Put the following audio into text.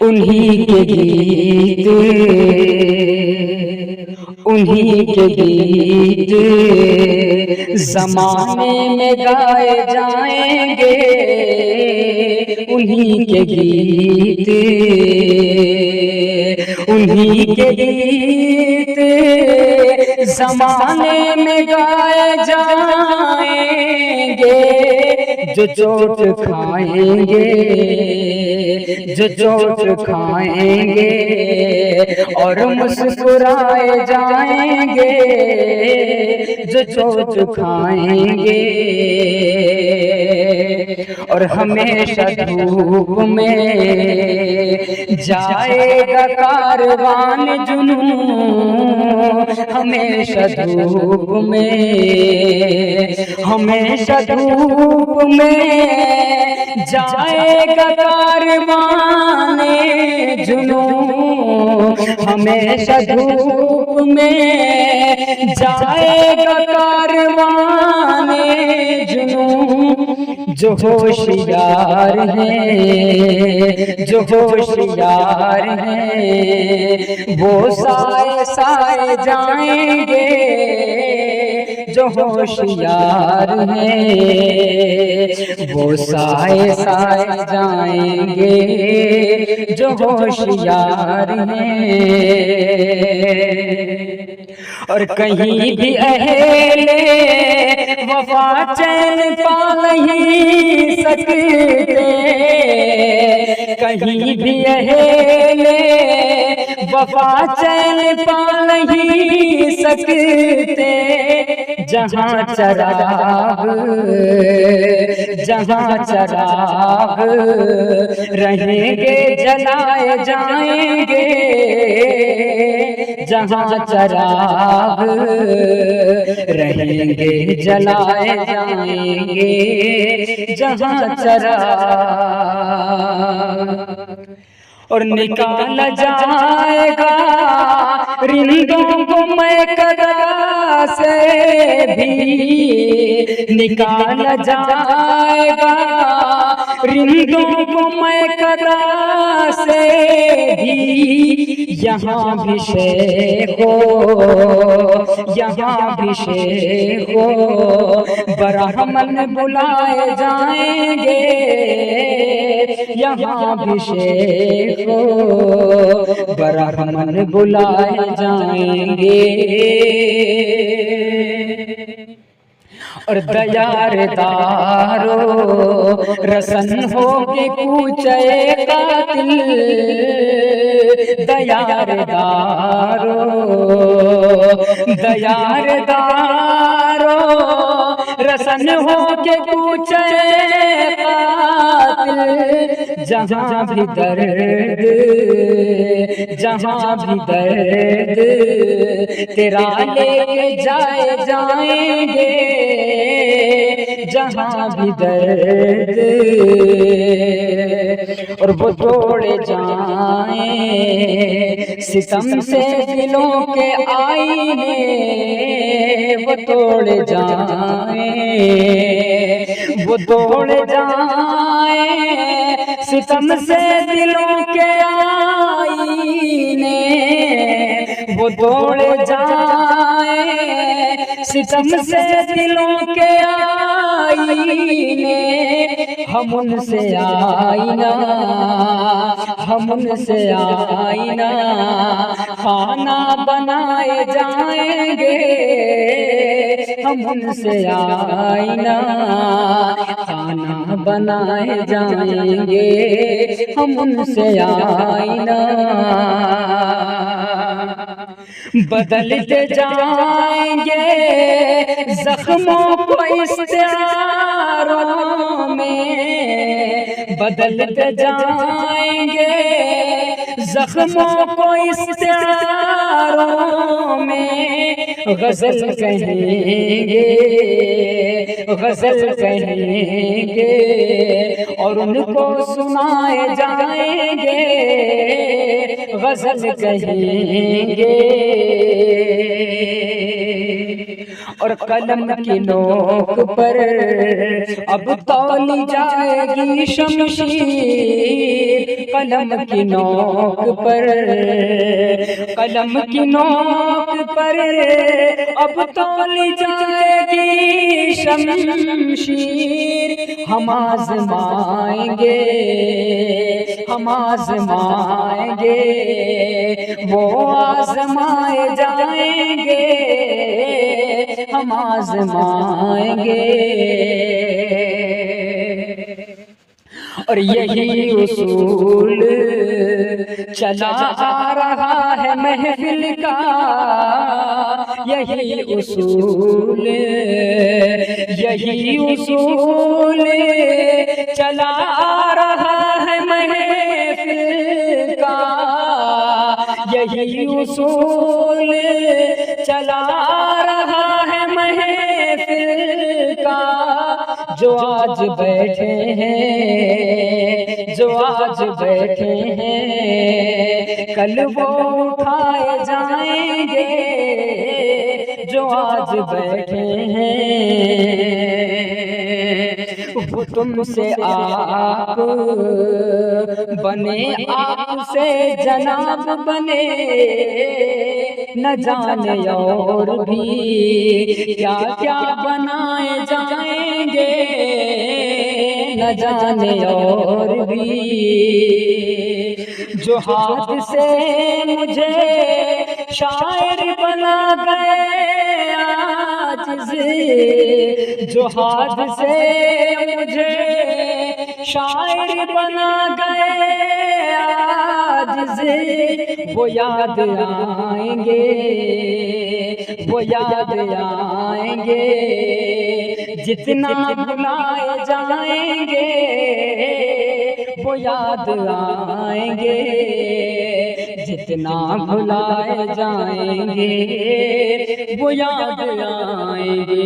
उन्हीं के गीत, उन्हीं के गीत ज़माने में गाए जाएंगे। उन्हीं के गीत, उन्हीं के गीत ज़माने में गाए जाएंगे। जो चोट खाएंगे, जो चोट खाएंगे और मुस्कुराए जाएंगे। जो चोट खाएंगे और हमेशा धूप में जाएगा कारवान जुनून। हमेशा धूप में, हमेशा धूप में जाएगा कारवान जुनून। हमेशा धूप में जाएगा कारवान जुनून। जो होशियार हैं, जो होशियार हैं वो साए साए जाएंगे। जो होशियार हैं वो साए साए जाएंगे। जो होशियार हैं और कहीं भी अहले वफा चैन पा नहीं सकते। कहीं भी अहले वफा चैन पा नहीं सकते। जहाँ चराग, जहाँ चराग रहेंगे जलाए जाएंगे। जहाँ चराग रहेंगे जलाए जाएंगे। जहाँ चराग और निकाला जाएगा रिंदों को मैकदा से भी। निकाला जाएगा रिंदों को मैकदा से भी। यहाँ भी शेख हो, यहाँ भी शेख हो बरहमन बुलाए जाएंगे। यहाँ भी शेख हो बरहमन बुलाए जाएंगे। और दयारदारो रसन हो के कूचे कातिल। दयारदारो, दयारदारो रसन हो के कूचे कातिल। जहाँ भी दर्द, जहाँ भी दर्द तेरा लेके जाए जाएंगे। जहाँ भी दर्द और वो तोड़े जाए सितम से दिलों के आईने। वो तोड़े जाए, वो तोड़े जाए सितम से दिलों के आईने। वो तोड़े जाए सितम से दिलों के आईने। हम उनसे आईना, हम उनसे आईना खाना बनाए जाएंगे। हम उनसे आईना खाना बनाए जाएंगे। हम उनसे आईना बदलते जाएंगे जख्मों को इस्तिआरों में। बदलते जाएंगे जख्मों को इस्तिआरों में। गजल कहेंगे, गजल कहेंगे और उनको सुनाए जाएंगे। गजल कहेंगे और कलम की नोक पर अब तौली जाएगी शमशीर। कलम की नोक पर, कलम की नोक पर अब तोली जाएगी शमशीर। हम आज़माएंगे, हम आज़माएंगे, वो आज़माए जाएंगे, हम आज़माएंगे। और यही उसूल चला आ रहा है महफिल का, यही उसूल, यही उसूल चला आ रहा है महफिल का, यही उसूल चला आ रहा है महफिल का। जो आज बैठे हैं, जो आज बैठे हैं, कल वो उठाए जाएंगे। जो आज बैठे हैं वो तुमसे आप बने, आपसे जनाब बने, न जाने और भी क्या क्या बनाए जाएंगे, न जाने और भी। जो हाथ से मुझे शायर बना गए आज, जो हाथ से मुझे शायर बना गए आज, वो याद आएंगे, वो याद आएंगे। जितना भुलाए जाएंगे वो याद आएंगे, जितना भुलाए जाएंगे वो याद आएंगे।